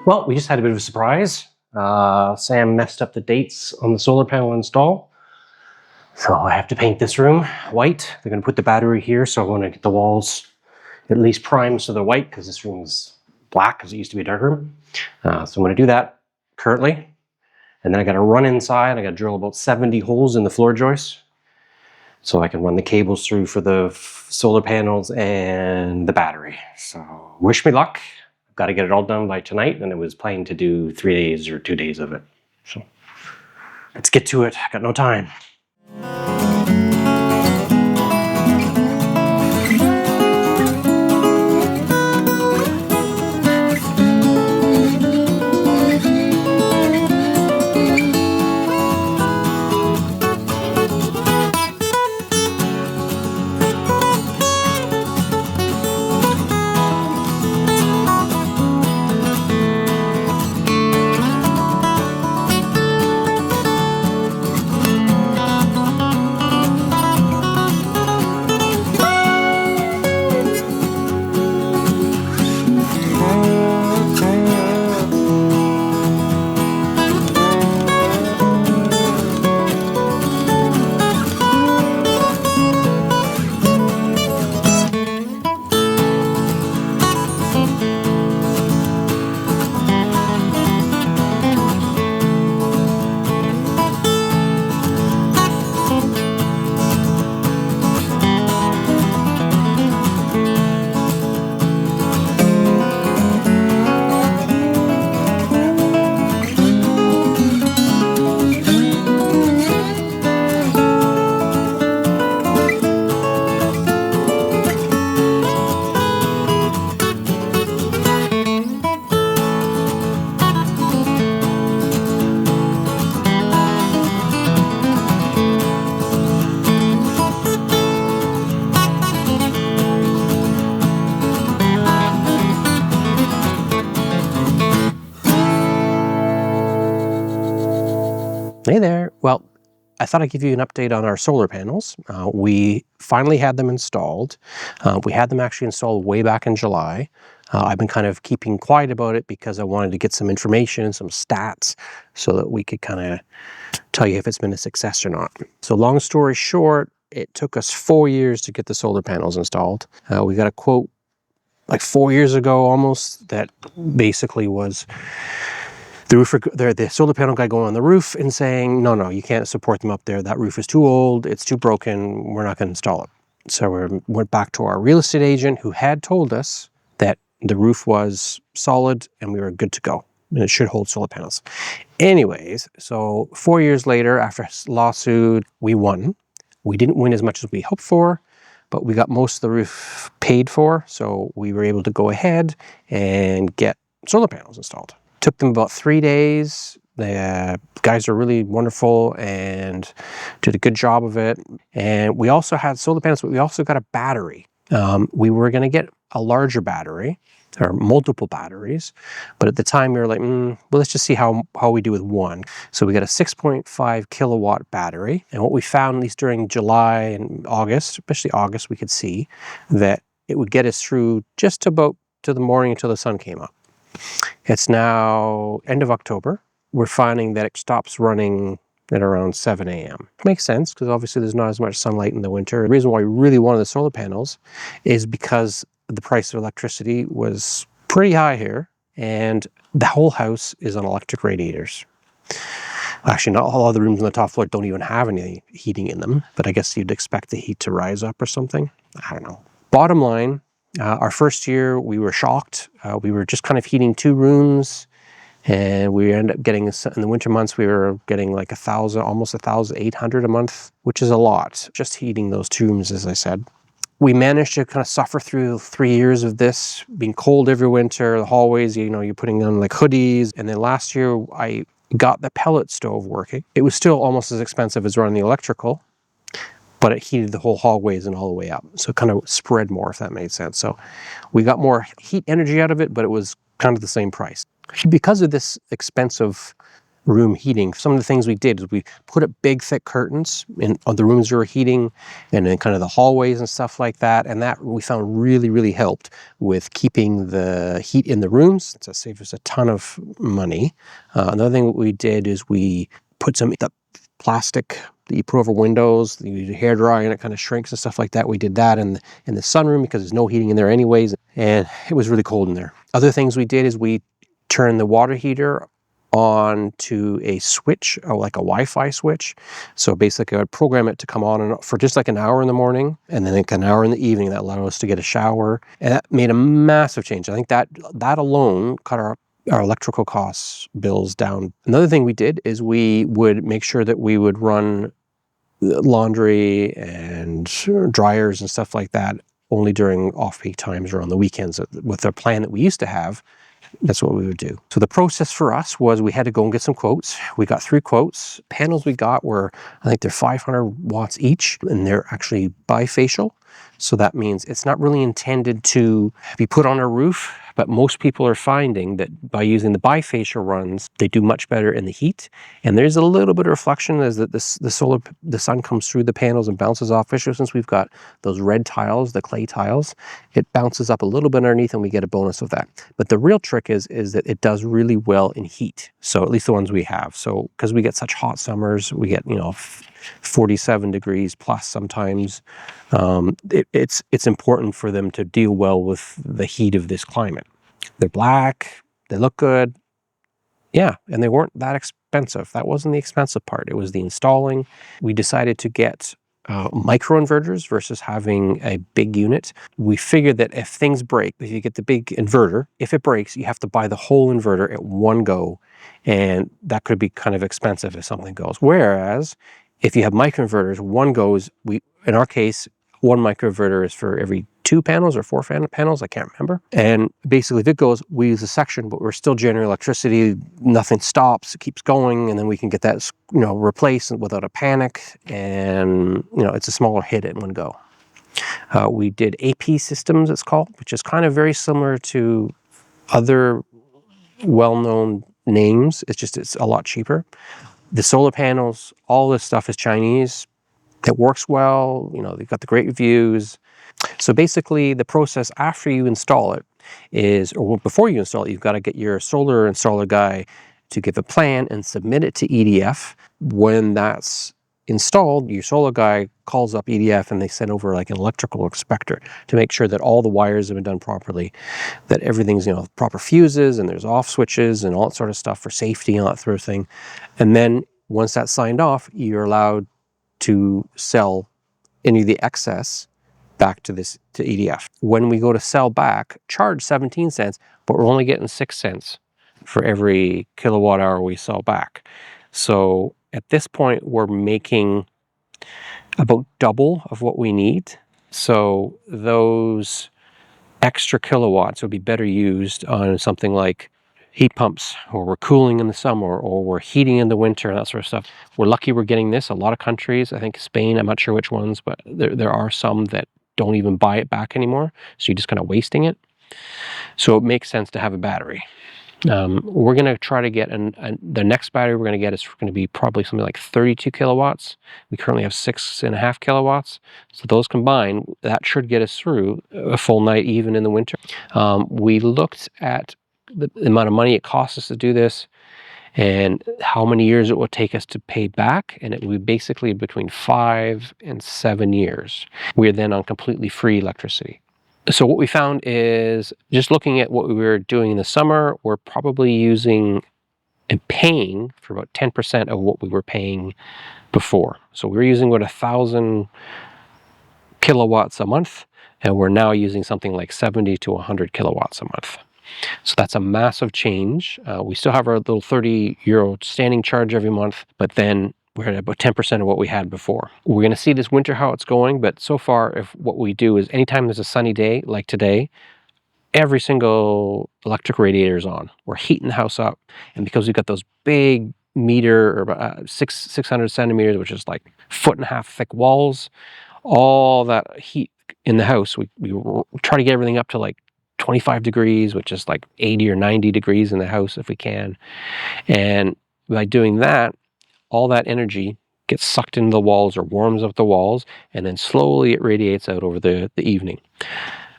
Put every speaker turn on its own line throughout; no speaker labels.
Well, we just had a bit of a surprise. Sam messed up the dates on the solar panel install. So I have to paint this room white. They're going to put the battery here, so I want to get the walls at least primed so they're white, because this room's black because it used to be a dark room. So I'm going to do that currently. And then I got to run inside. I got to drill about 70 holes in the floor joists so I can run the cables through for the solar panels and the battery. So wish me luck. I've got to get it all done by tonight, and it was planning to do 3 days or 2 days of it. So let's get to it. I got no time. Hey there. Well, I thought I'd give you an update on our solar panels. We finally had them installed. We had them actually installed way back in July. I've been kind of keeping quiet about it because I wanted to get some information, some stats, so that we could kind of tell you if it's been a success or not. So long story short, it took us 4 years to get the solar panels installed. We got a quote like 4 years ago almost that basically was the solar panel guy going on the roof and saying, no, you can't support them up there. That roof is too old. It's too broken. We're not going to install it. So we went back to our real estate agent who had told us that the roof was solid and we were good to go. And it should hold solar panels. Anyways, so 4 years later, after a lawsuit, we won. We didn't win as much as we hoped for, but we got most of the roof paid for. So we were able to go ahead and get solar panels installed. Took them about 3 days. The guys are really wonderful and did a good job of it. And we also had solar panels, but we also got a battery. We were going to get a larger battery or multiple batteries, but at the time we were like, well, let's just see how we do with one. So we got a 6.5 kilowatt battery. And what we found, at least during July and August, especially August, we could see that it would get us through just about to the morning until the sun came up. It's now end of October. We're finding that it stops running at around 7 a.m. Makes sense, because obviously there's not as much sunlight in the winter. The reason why we really wanted the solar panels is because the price of electricity was pretty high here, and the whole house is on electric radiators. Actually, not all of the rooms on the top floor don't even have any heating in them, but I guess you'd expect the heat to rise up or something. I don't know. Bottom line, our first year, we were shocked. We were just kind of heating 2 rooms, and we ended up getting, in the winter months, we were getting like almost 1,800 a month, which is a lot, just heating those 2 rooms, as I said. We managed to kind of suffer through 3 years of this, being cold every winter, the hallways, you're putting on like hoodies. And then last year, I got the pellet stove working. It was still almost as expensive as running the electrical, but it heated the whole hallways and all the way up. So it kind of spread more, if that made sense. So we got more heat energy out of it, but it was kind of the same price. Because of this expensive room heating. Some of the things we did is we put up big thick curtains on the rooms we were heating, and then kind of the hallways and stuff like that, and that we found really helped with keeping the heat in the rooms. It saved us a ton of money. Another thing we did is we put some plastic that you put over windows, you use a hairdryer and it kind of shrinks and stuff like that. We did that in the sunroom because there's no heating in there anyways, and it was really cold in there. Other things we did is we turned the water heater on to a switch, or like a Wi-Fi switch. So basically I would program it to come on for just like an hour in the morning, and then like an hour in the evening. That allowed us to get a shower, and that made a massive change. I think that alone cut our electrical costs bills down. Another thing we did is we would make sure that we would run laundry and dryers and stuff like that only during off-peak times or on the weekends. With the plan that we used to have, that's what we would do. So the process for us was we had to go and get some quotes. We got 3 quotes. Panels we got were, I think they're 500 watts each, and they're actually bifacial. So that means it's not really intended to be put on a roof, but most people are finding that by using the bifacial runs, they do much better in the heat. And there's a little bit of reflection as the sun comes through the panels and bounces off. Especially since we've got those red tiles, the clay tiles, it bounces up a little bit underneath, and we get a bonus of that. But the real trick is that it does really well in heat. So at least the ones we have. So because we get such hot summers, we get 47 degrees plus sometimes. It's important for them to deal well with the heat of this climate. They're black, they look good, yeah, and they weren't that expensive. That wasn't the expensive part. It was the installing. We decided to get micro inverters versus having a big unit. We figured that if things break, if you get the big inverter, if it breaks, you have to buy the whole inverter at one go, and that could be kind of expensive if something goes. Whereas if you have microinverters, one goes, in our case, one microinverter is for every 2 panels or 4 panels, I can't remember. And basically if it goes, we use a section, but we're still generating electricity, nothing stops, it keeps going, and then we can get that replaced without a panic, and it's a smaller hit at one go. We did AP systems, it's called, which is kind of very similar to other well-known names. It's a lot cheaper. The solar panels, all this stuff is Chinese. It works well, they've got the great reviews. So basically the process after you install it is, or before you install it, you've got to get your solar installer guy to give a plan and submit it to EDF. When that's installed, your solar guy calls up EDF and they send over like an electrical inspector to make sure that all the wires have been done properly, that everything's, proper fuses and there's off switches and all that sort of stuff for safety and all that sort of thing. And then once that's signed off, you're allowed to sell any of the excess back to EDF. When we go to sell back, charge 17 cents, but we're only getting 6 cents for every kilowatt hour we sell back. So at this point, we're making about double of what we need. So those extra kilowatts would be better used on something like heat pumps, or we're cooling in the summer, or we're heating in the winter, and that sort of stuff. We're lucky we're getting this. A lot of countries, I think Spain, I'm not sure which ones, but there are some that don't even buy it back anymore. So you're just kind of wasting it. So it makes sense to have a battery. We're going to try to get, the next battery we're going to get is going to be probably something like 32 kilowatts. We currently have 6.5 kilowatts. So those combined, that should get us through a full night, even in the winter. We looked at the amount of money it costs us to do this and how many years it will take us to pay back. And it will be basically between 5 and 7 years. We're then on completely free electricity. So what we found is, just looking at what we were doing in the summer, we're probably using and paying for about 10% of what we were paying before. So we were using about 1,000 kilowatts a month, and we're now using something like 70 to 100 kilowatts a month. So that's a massive change. We still have our little 30 euro standing charge every month, but then we're at about 10% of what we had before. We're going to see this winter how it's going, but so far, if what we do is anytime there's a sunny day like today, every single electric radiator is on. We're heating the house up, and because we've got those big meter or 600 centimeters, which is like 1.5 foot thick walls, all that heat in the house, we try to get everything up to like 25 degrees, which is like 80 or 90 degrees in the house if we can. And by doing that, all that energy gets sucked into the walls or warms up the walls, and then slowly it radiates out over the evening.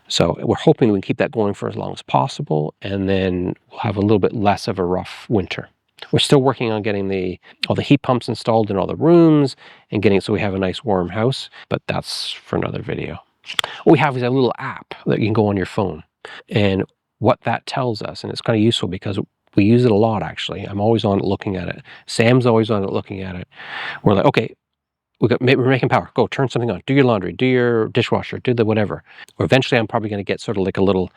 So we're hoping we can keep that going for as long as possible, and then we'll have a little bit less of a rough winter. We're still working on getting all the heat pumps installed in all the rooms and getting it so we have a nice warm house, but that's for another video. What we have is a little app that you can go on your phone, and what that tells us, and it's kind of useful because we use it a lot actually. I'm always on it looking at it. Sam's always on it looking at it. We're like, okay, we're making power. Go turn something on. Do your laundry. Do your dishwasher. Do the whatever. Or eventually I'm probably going to get sort of like a little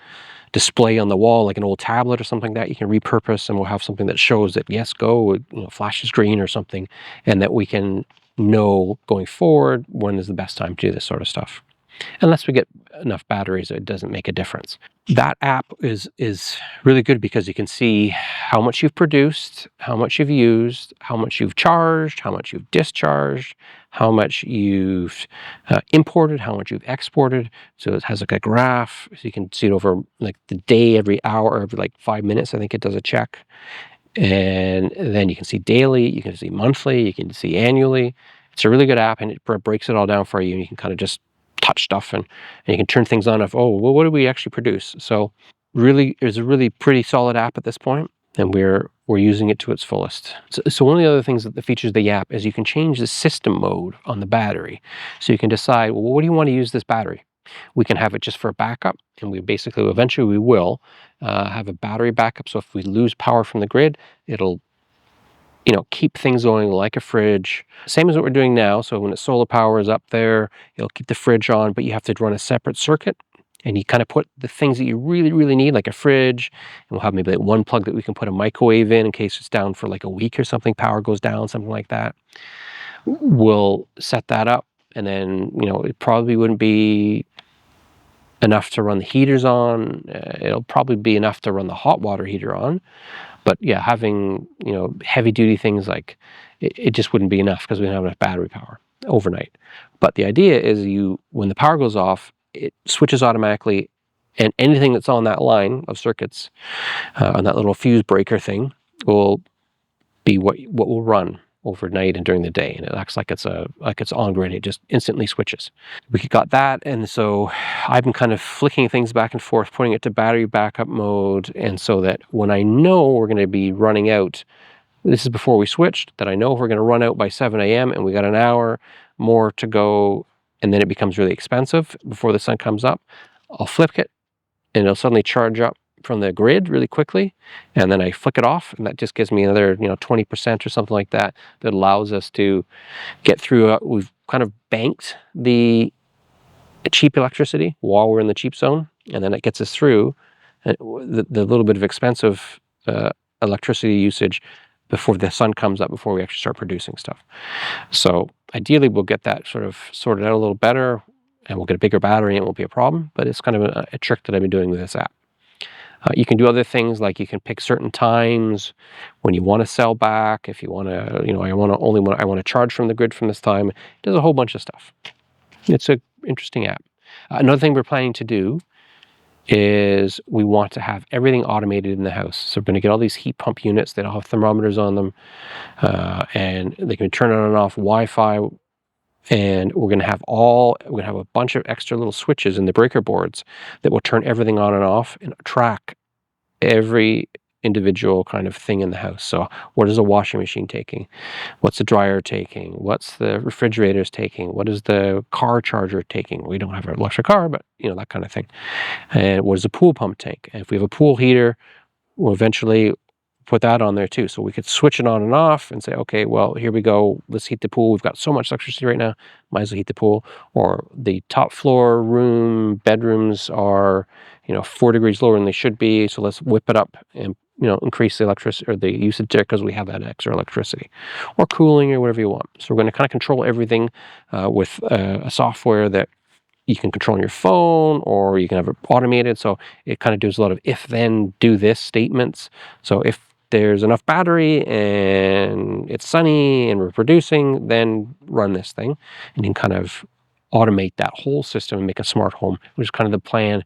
display on the wall, like an old tablet or something like that you can repurpose, and we'll have something that shows that yes, go, flashes green or something, and that we can know going forward when is the best time to do this sort of stuff. Unless we get enough batteries, it doesn't make a difference. That app is really good because you can see how much you've produced, how much you've used, how much you've charged, how much you've discharged, how much you've imported, how much you've exported. So it has like a graph, so you can see it over like the day, every hour, every like 5 minutes, I think it does a check. And then you can see daily, you can see monthly, you can see annually. It's a really good app, and it breaks it all down for you, and you can kind of just touch stuff and you can turn things on of, oh, well, what did we actually produce? So really, it's a really pretty solid app at this point, and we're using it to its fullest. So one of the other things that the features of the app is you can change the system mode on the battery. So you can decide, well, what do you want to use this battery? We can have it just for a backup, and we basically, eventually we will have a battery backup. So if we lose power from the grid, it'll keep things going like a fridge. Same as what we're doing now. So when the solar power is up there, it'll keep the fridge on, but you have to run a separate circuit, and you kind of put the things that you really, really need, like a fridge, and we'll have maybe like one plug that we can put a microwave in case it's down for like a week or something, power goes down, something like that. We'll set that up, and then, it probably wouldn't be enough to run the heaters on. It'll probably be enough to run the hot water heater on. But yeah, having, heavy duty things like it just wouldn't be enough because we don't have enough battery power overnight. But the idea is when the power goes off, it switches automatically, and anything that's on that line of circuits, on that little fuse breaker thing, will be what will run overnight and during the day, and it acts like it's on grid. It just instantly switches. We got that, and so I've been kind of flicking things back and forth, putting it to battery backup mode, and so that when I know we're going to be running out, this is before we switched, that I know if we're going to run out by 7 a.m. and we got an hour more to go, and then it becomes really expensive before the sun comes up, I'll flick it, and it'll suddenly charge up from the grid really quickly, and then I flick it off, and that just gives me another 20% or something like that allows us to get through. We've kind of banked the cheap electricity while we're in the cheap zone, and then it gets us through the little bit of expensive electricity usage before the sun comes up, before we actually start producing stuff. So ideally we'll get that sort of sorted out a little better, and we'll get a bigger battery, and it won't be a problem. But it's kind of a trick that I've been doing with this app. You can do other things, like you can pick certain times when you want to sell back. If you want to, I want to charge from the grid from this time. It does a whole bunch of stuff. It's an interesting app. Another thing we're planning to do is we want to have everything automated in the house. So we're going to get all these heat pump units that all have thermometers on them, and they can turn on and off Wi-Fi. And we're going to have a bunch of extra little switches in the breaker boards that will turn everything on and off and track every individual kind of thing in the house. So what is the washing machine taking? What's the dryer taking? What's the refrigerators taking? What is the car charger taking? We don't have an electric car, but that kind of thing. And what does the pool pump take? And if we have a pool heater, we'll eventually put that on there too. So we could switch it on and off and say, okay, well, here we go. Let's heat the pool. We've got so much electricity right now. Might as well heat the pool. Or the top floor bedrooms are, 4 degrees lower than they should be. So let's whip it up and, increase the electricity or the usage there because we have that extra electricity, or cooling, or whatever you want. So we're going to kind of control everything with a software that you can control on your phone, or you can have it automated. So it kind of does a lot of if then do this statements. So if there's enough battery and it's sunny and we're producing, then run this thing. And you can kind of automate that whole system and make a smart home, which is kind of the plan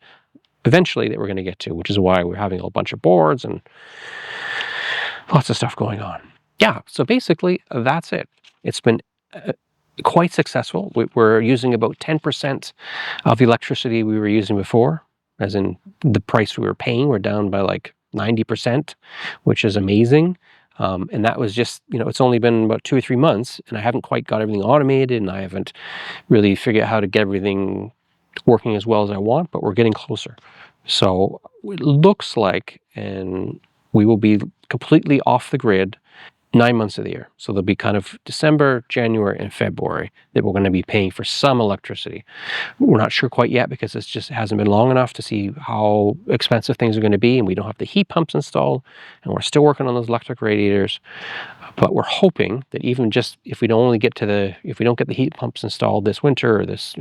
eventually that we're going to get to, which is why we're having a whole bunch of boards and lots of stuff going on. yeah, so basically that's it. It's been quite successful. We're using about 10% of the electricity we were using before, as in the price we were paying. We're down by like 90%, which is amazing. And that was just, it's only been about 2 or 3 months, and I haven't quite got everything automated, and I haven't really figured out how to get everything working as well as I want, but we're getting closer. So it looks like, and we will be completely off the grid 9 months of the year. So there'll be kind of December, January, and February that we're going to be paying for some electricity. We're not sure quite yet because it just hasn't been long enough to see how expensive things are going to be, and we don't have the heat pumps installed, and we're still working on those electric radiators. But we're hoping that even just if we don't get the heat pumps installed this winter, or this,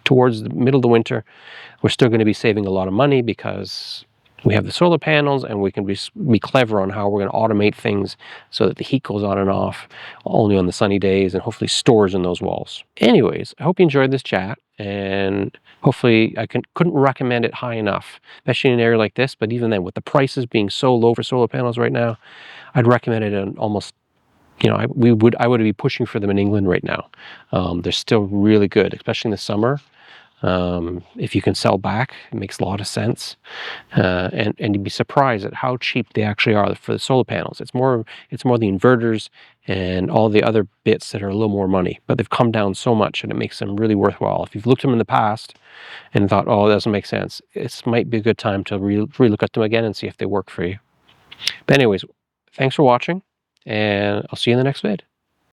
towards the middle of the winter, we're still going to be saving a lot of money because we have the solar panels, and we can be clever on how we're going to automate things so that the heat goes on and off only on the sunny days, and hopefully stores in those walls. Anyways, I hope you enjoyed this chat, and hopefully I couldn't recommend it high enough, especially in an area like this. But even then, with the prices being so low for solar panels right now, I'd recommend it in almost, I would be pushing for them in England right now. They're still really good, especially in the summer. If you can sell back, it makes a lot of sense. And you'd be surprised at how cheap they actually are for the solar panels. It's more the inverters and all the other bits that are a little more money, but they've come down so much, and it makes them really worthwhile. If you've looked at them in the past and thought, oh, that doesn't make sense, this might be a good time to re-look at them again and see if they work for you. But anyways, thanks for watching, and I'll see you in the next vid.